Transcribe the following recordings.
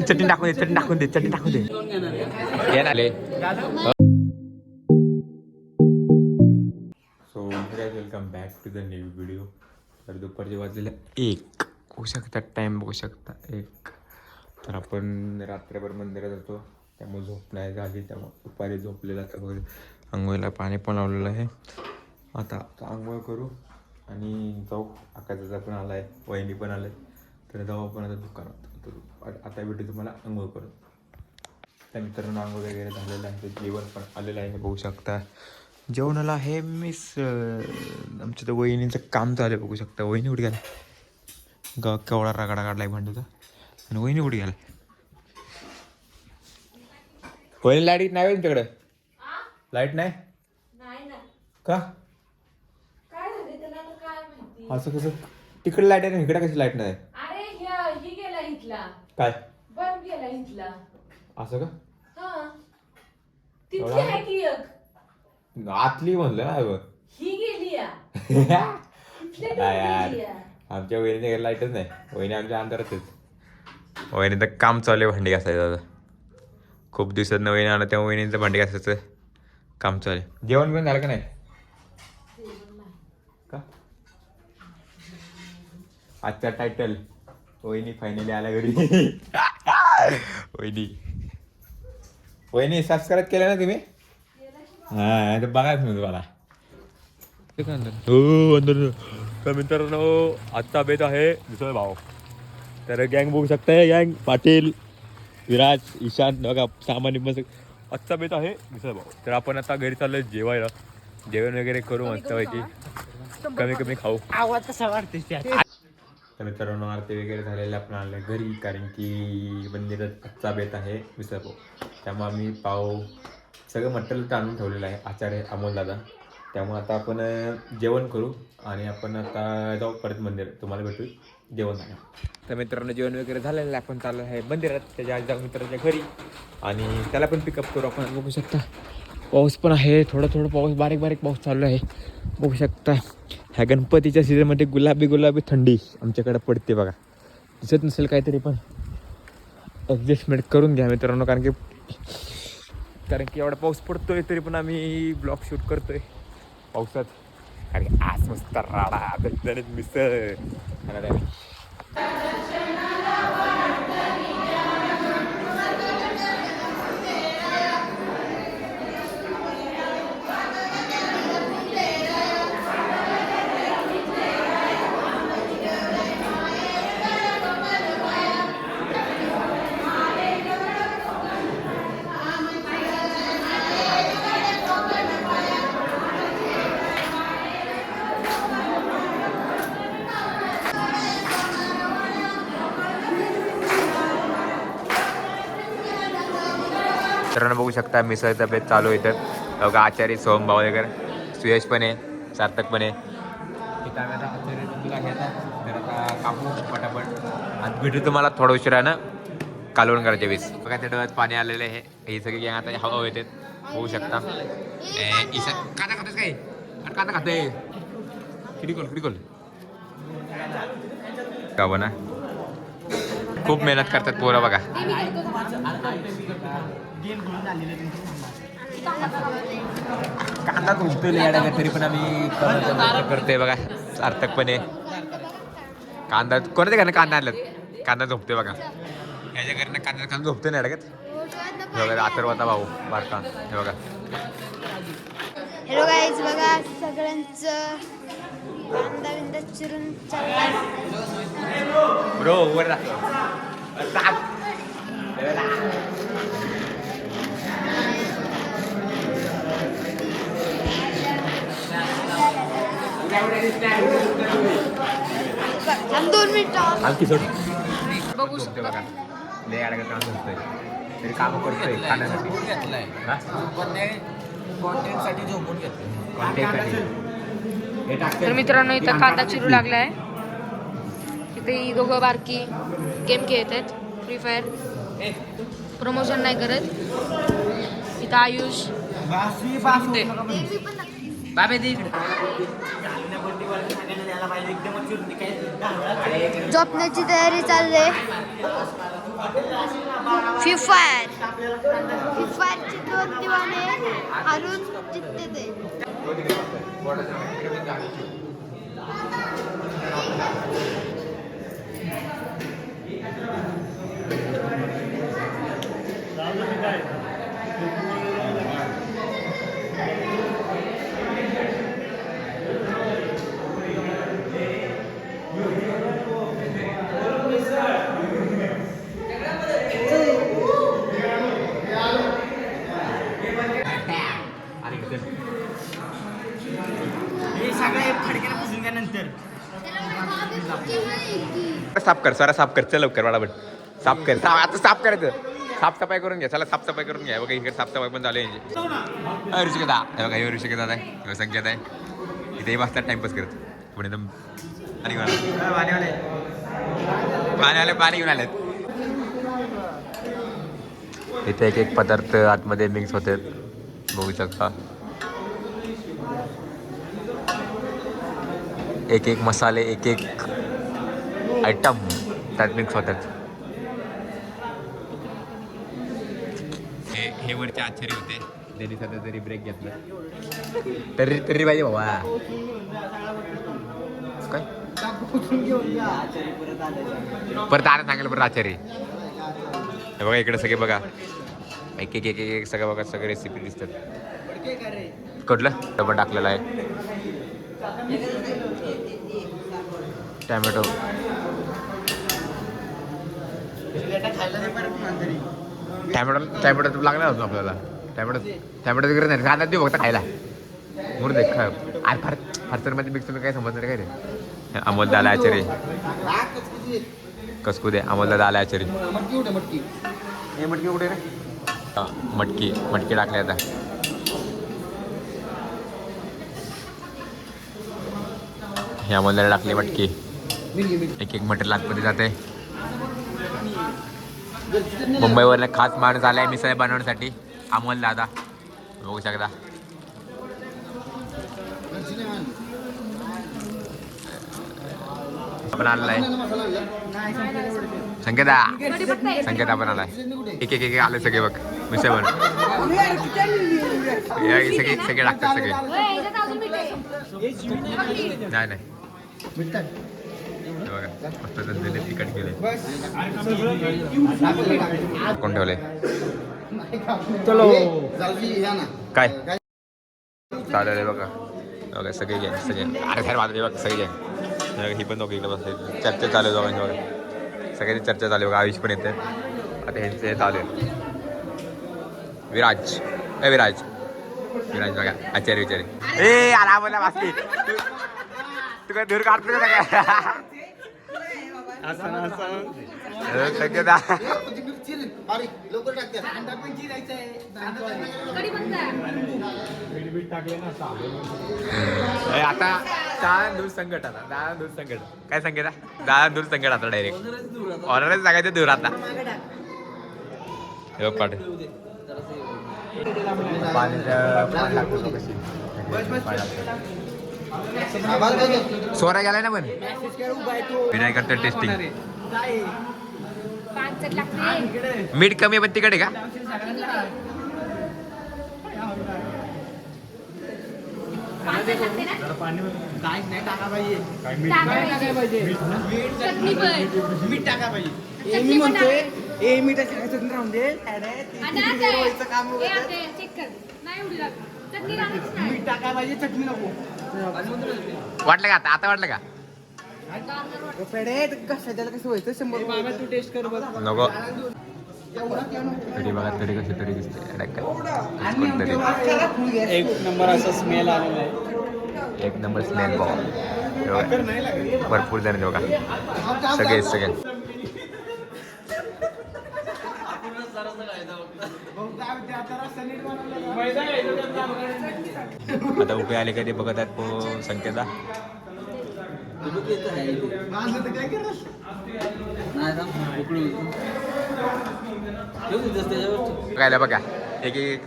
चटणी टाकून दे, चटणी टाकून दे, चटणी टाकून दे. आले so welcome back to the new video. तर दुपारचे वाजलेले 1 होऊ शकतात, टाईम बघू शकता 1. तर आपण रात्रभर मंदिरात जातो, त्यामुळे झोप नाही झाली, त्यामुळे दुपारी झोपलेला तर आंघोळीला पाणी पण लावलेलं आहे. आता आंघोळ करू आणि जाऊ. आकाशाचा पण आला आहे, वहिनी पण आलं आहे, तर जाऊ आपण आता दुकानात. तर आता भेटू तुम्हाला आंघोळ करून. त्या मित्रांनो आंघोळ वगैरे झालेलं आहे, जेवण पण आलेलं आहे बघू शकता. जेवणाला आहे आमच्या तर वहिनीचं काम चालू आहे बघू शकता. वहिनी उडी गेला केवढा रगाडा काढलाय भांडूचा. आणि वहिनी उडी गेला. वहिनी लाईट नाही होईल तुमच्याकडे? लाईट नाही का? असं कसं तिकडे लाईट आहे ना, इकडे कशी लाईट नाही? अरे ही गेला इथला काय बल्ब गेला इथला. असं का? हा तिथली आहे की एक आतली म्हणलं ना. ही गेली या यार आमच्या वहिनीच्या लाईटच नाही. वहिनी आमच्या अंधारातच. वहिनीचं काम चालू आहे भांडी घासायचं. आता खूप दिवसात वहिनी आलं तेव्हा वहिनीचं भांडी घासायचं काम चालू आहे. जेवण पण झालं का नाही? का आजचा टायटल वहिनी फायनली आला घरी. वहिनी सबस्क्राईब केलं ना तुम्ही? हा तर बघा तुम्ही तुम्हाला हो अंदर. तर मित्रांनो आजचा बेत आहे मिसळ भाव. तर गँग बघू शकताय, गँग पाटील, विराज, ईशान बघा सामान्य मस्त. आजचा बेत आहे मिसळ भाव. तर आपण आता घरी चाललोय जेवायला. जेवण वगैरे करू मस्तपैकी, कमी कमी खाऊ. आवाज कसा वाटते? तर मित्रांनो आरती वगैरे झालेले आपण आले घरी, कारण की मंदिरात आजचा बेत आहे मिसळ भाव. त्यामुळे आम्ही पाव सगळं मटेरियल आणून ठेवलेलं आहे. आचार्य अमोल दादा. त्यामुळे आता आपण जेवण करू आणि आपण आता जाऊ परत मंदिर. तुम्हाला भेटू जेवण झालं. तर मित्रांनो जेवण वगैरे झालेलं आहे, आपण चाललो आहे मंदिरात त्याच्या आज जाऊ मित्राच्या घरी आणि त्याला पण पिकअप करू. आपण बघू शकता पाऊस पण आहे, थोडं पाऊस, बारीक बारीक पाऊस चालू आहे बघू शकता. ह्या गणपतीच्या सीझनमध्ये गुलाबी थंडी आमच्याकडे पडते बघा. दिसत नसेल काहीतरी, पण ॲडजस्टमेंट करून घ्या मित्रांनो, कारण की एवढा पाऊस पडतोय तरी पण आम्ही ब्लॉग शूट करतोय पावसात. कारण की आज मस्त राडा दणदणीत मिसळ. मित्रांनो बघू शकता मिसळचा बेत चालू आहे. तर बघा आचार्य, सोमभाव वगैरे, सुयश पण आहे, सार्थक पण आहे. इथं आम्ही आता आचार्य तुला घेतात. तर आता कापू पटापट आणि भेटू तुम्हाला थोडं उशिरानं कालवण करायच्या वेळेस. बघा त्या डोळ्यात पाणी आलेलं आहे. ही सगळी गॅंग आता हवा येतात होऊ शकता. ईशा कांदा खातोस काय? अरे कांदा खातोय किडीकोल का बना. खूप मेहनत करतात पोरं बघा. कांदा घुमतोय याडा तरी पण आम्ही करतोय बघा. सार्थक पण आहे. कांदा कोणाच्या घरनं कांदा आणलं? कांदा झोपतोय बघा. याच्या घरनं कांदा झोपतोय ना अडगत. हे बघा अथर्वचा भाऊ बारका. हे बघा हॅलो गाईज, बघा सगळ्यांचं कांदा बिंदा चिरून चाललाय. ब्रो वर थांब 2 मिनिटं. आणखी सोड बघू शकतो बघा. लय अडगत काम झोपतोय तरी काम करतोय खाण्यासाठी. तर मित्रांनो इथं कांदा चिरू लागलाय. इथे ही दोघं बारकी गेम खेळत आहेत फ्री फायर. प्रमोशन नाही करत. इथं आयुष बाबे दे इकडे. झोपण्याची तयारी चालली आहे. फ्री फायर फ्री फायरचे 2 दिवाने हारून जिंकते ते. साफ कर, सारा साफ कर, चल लवकर वाडापट साफ कर. आता साफ करायचं, साफसफाई करून घ्या. चला साफसफाई करून घ्या. बघा इकडे साफसफाई पण चालू आहे. ऋषिकेता हे बघा, हे ऋषिकेता आहे, संकेत आहे. इथेही बसतात टाइमपास करत. पण एकदम पाणी घेऊन आलेत. इथे एक एक पदार्थ आतमध्ये मिक्स होते, बघू शकता. एक एक मसाले, एक एक आयटम त्यात मिक्स होतात. हे वरचे आश्चर्य होते, त्यांनी सध्या तरी ब्रेक घेतला. तरी पाहिजे बाबा. काय परत आलं सांगायला परत आचार्य. हे बघा इकडे सगळे बघा, एक एक एक एक सगळं बघा, सगळे रेसिपी दिसतात. कुठलं डबा टाकलेला आहे, टॅमॅटो. टॅमॅटो लागला होतो आपल्याला. टॅमॅटो वगैरे नाही, कांदा देऊ फक्त खायला. मुर्दे खा. आज फारसरमध्ये मिक्स काय समजणार काय रे. अमोल दादा आचार्य, कसकू दे. अमोल दादा आला आचार्य. मटकी टाकले आता. हे अमोल दादा टाकली मटकी. एक एक मटेरियल आतमध्ये जाते. मुंबईवरनं खास माणूस आलाय मिसळ बनवण्यासाठी, अमोल दादा. बघू शकता. आपण आलाय संकेता पण आलाय. एक एक एक आले सगळे बघ मिसळ बनव. सगळे टाकतात सगळे. नाही तिकट गेले. कोण ठेवले काय चालेल आहे बघा. बघा सगळे घ्या, सगळे. अरे खैर बाजू बघा, सगळे घ्या. ही पण दोघं इकडे बसले, चर्चा चालू आहे दोघांची. बघा सगळ्यांची चर्चा चालू आहे बघा. आयुष पण येते आता, ह्यांचे हे चालू आहे. विराज बघा, आचार्य विचारे. ए आला बोला वाचली तू काय दूर काढतो का काय. संकेता आता दूर संकट काय संकेता. दूर संकट आता डायरेक्ट ऑर्डरच सांगायचं दूर आता. पाठ सोरा गेलाय ना पण विनाय करतो टेस्टिंग. मीठ कमी आहे पण तिकडे का. मीठ टाका पाहिजे. मी म्हणतोय ए मीठाची ह्याच्यातून राहून दे. काम मीठ टाका पाहिजे, चटणी नको. वाटलं का आता वाटलं का पेढे कशाला कसं व्हायचं. 100 बाबा तू टेस्ट कर बघ. नको तरी बघा, तरी कशी तरी दिसते. एक नंबर असा स्मेल आलेला आहे. एक नंबर स्मेल भरपूर जण बघा, सगळे आता उभे आले कधी बघत आहेत संकेता. काय बघा एक एक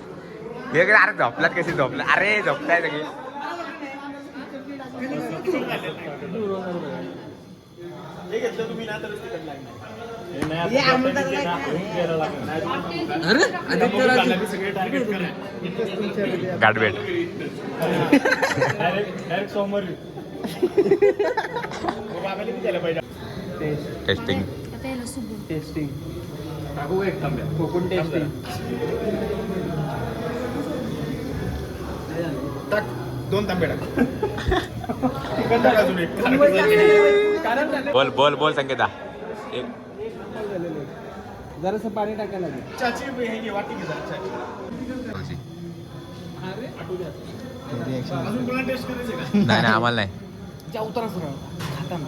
हे अरे झोपलात कशी झोपला. अरे झोपलाय सगळी. गाठभेट टेस्टिंग टेस्टिंग टाकू एक तांब्या कोकण टेस्टिंग टाक 2 तांबे टाक बोल बोल बोल संकेता जरासं पाणी टाकायला लागेल चाची हे वाटी घे जरा चाची अजून कोणा टेस्ट करायचं का नाही नाही आम्हाला नाही जा उतरा सरळ खाताना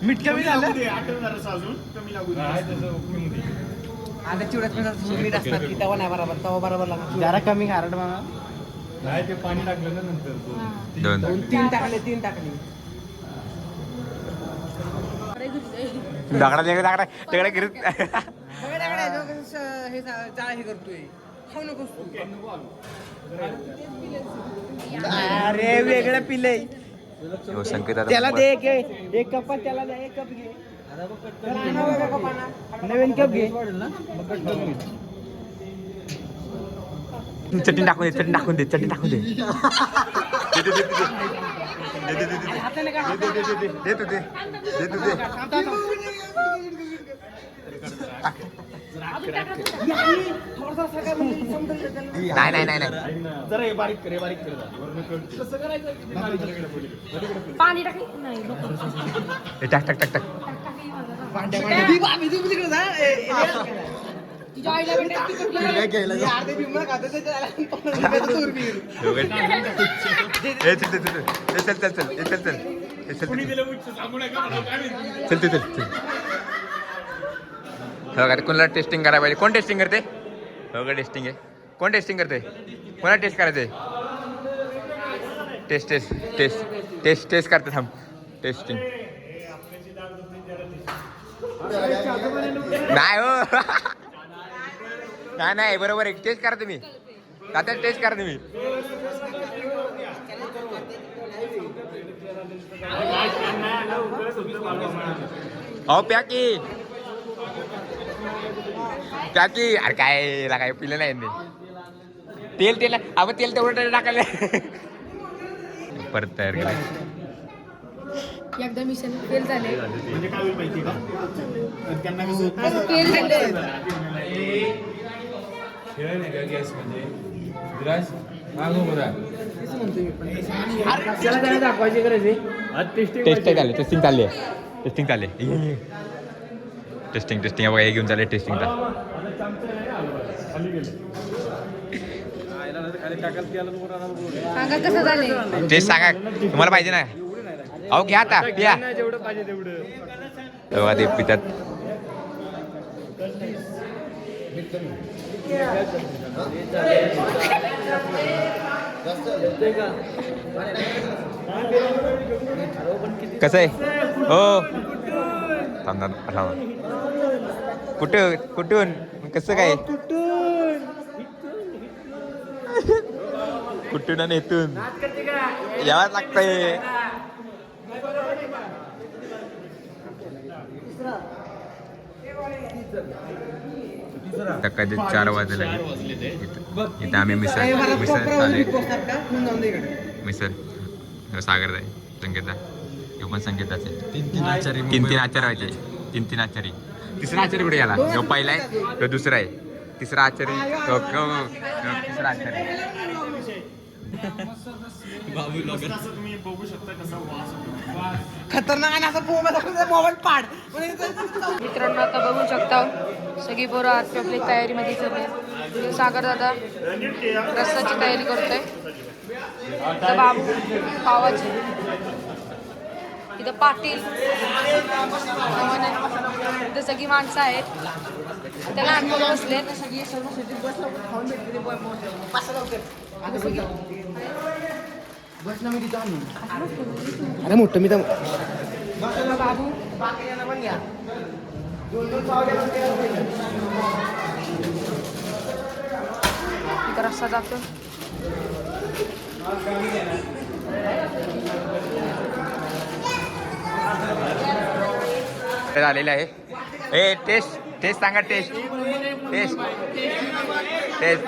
मीठ कमी झालं अजून कमी लागू दे आता चिवड्यात मीठ असणार की तवा नाही बरोबर तवा बरोबर लागणार जरा कमी खारट बघा नाही ते पाणी टाकलं ना नंतर 2-3 टाकले 3 टाकले दागडा दागडा तिकडे गिरीत हे करतोय खाऊ नकोस अरे वेगळं पिले संकेता त्याला दे एक कप त्याला दे 1 कप घे नवीन कप घे चटणी टाकून दे चटणी टाकून दे नाही जरा हे बारीक कर कसं करायचं पाणी टाक नाही टाक टाक टाक टाक तिकडे जा तुझ्या आईला भेटा कोणाला टेस्टिंग करायला पाहिजे कोण टेस्टिंग करते टेस्टिंग आहे कोण टेस्टिंग करते कोणाला टेस्ट करायचंय test test test test test करते थांब टेस्टिंग नाही हो नाही बरोबर आहे टेस्ट करा तुम्ही आता टेस्ट करा तुम्ही अहो प्याकी अरे काय लागाय पिलं नाही तेल आपण तेल तेवढं टाकायला परत तयार केलं एकदा मिशन फेल झाले म्हणजे काय होईल माहिती का त्यांना फेल झाले गॅस म्हणजे विराज मागो बरा त्याला काय दाखवायची गरज आहे टेस्टिंग चालली आहे टेस्टिंग बघा हे घेऊन चालले टेस्टिंगला सांगा कसं झाले टेस्ट सांगा तुम्हाला पाहिजे ना अहो घ्या आता पिया जेवढं पाहिजे तेवढं तेव्हा ते पितात कसं आहे हो कुठून कसं काय कुठून आणि इथून यावंच लागतंय कधी 4 वाजले इथं आम्ही मिसळ सागर आहे संकेता हे पण संकेताचे 3 आचार्य व्हायचे 3 आचार्य तिसरा आचार्य कुठे गेला तो पहिला आहे तो दुसरा आहे तिसरा आचार्य तिसरा आचार्य तुम्ही बघू शकता कसा खतरनाक आणि असा मोबाईल पाड मित्रांनो आता बघू शकता सगळी पोरं आजची आपली तयारीमध्ये चालले सागर दादा रस्त्याची तयारी करतोय इथं बाबू पावाची इथं पाटील इथं सगळी माणसं आहेत त्या लहान मुलं बसले अरे मोठं मी तर बाबू इथं रस्ता जातो झालेलं आहे. ए टेस्ट टेस्ट सांगा टेस्ट टेस्ट टेस्ट.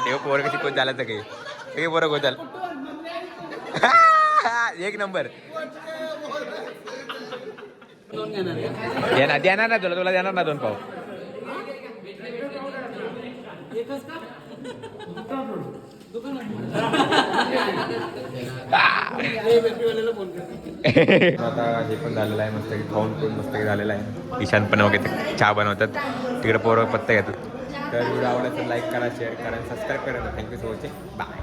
देव पोर कशी कोण झालं सगळे हे पोरं कोण झालं. एक नंबर देणार ना तुला देणार ना 2 पाव. आता हे पण झालेलं आहे मस्त खाऊन पण मस्त झालेलं आहे. ईशान पण वगैरे चहा बनवतात तिकडे पोरं पत्ता घेतात. तर व्हिडिओ आवडला तर लाईक करा शेअर करा सबस्क्राईब करा. Thank you so much. बाय.